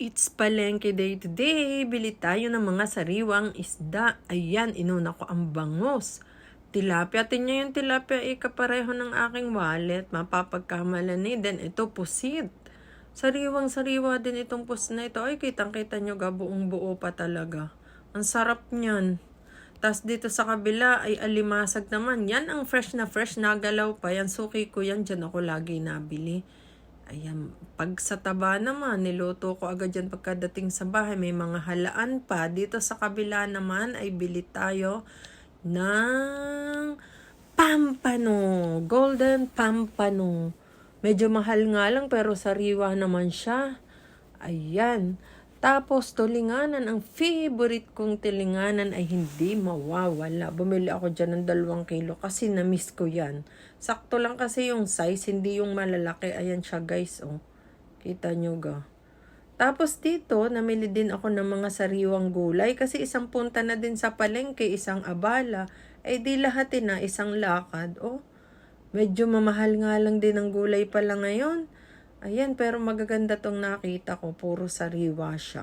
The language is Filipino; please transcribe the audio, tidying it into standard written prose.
It's Palengke Day today. Bili tayo ng mga sariwang isda. Ayan, inuna ko ang bangus. Tilapia. Tingnan yung tilapia kapareho ng aking wallet. Mapapagkamalan ni. Then ito, pusit. Sariwang-sariwa din itong pusit na ito. Ay, kitang-kita nyo ga, buong buo pa talaga. Ang sarap niyan. Tapos dito sa kabila ay alimasag naman. Yan ang fresh na fresh. Nagalaw pa. Yan, suki ko yan. Diyan ako lagi nabili. Ayan, pag sa taba naman, niluto ko agad yan pagkadating sa bahay. May mga halaan pa. Dito sa kabila naman ay bili tayo ng pampano. Golden pampano. Medyo mahal nga lang pero sariwa naman siya. Ayan. Tapos tulinganan, ang favorite kong tulinganan ay hindi mawawala. Bumili ako dyan ng 2 kilo kasi na-miss ko yan. Sakto lang kasi yung size, hindi yung malalaki. Ayan siya guys, oh. Kita nyo ga. Tapos dito, namili din ako ng mga sariwang gulay kasi isang punta na din sa palengke, isang abala. Di lahat na, isang lakad, oh. Medyo mamahal nga lang din ang gulay pala ngayon. Ayan, pero magaganda tong nakita ko. Puro sariwa siya.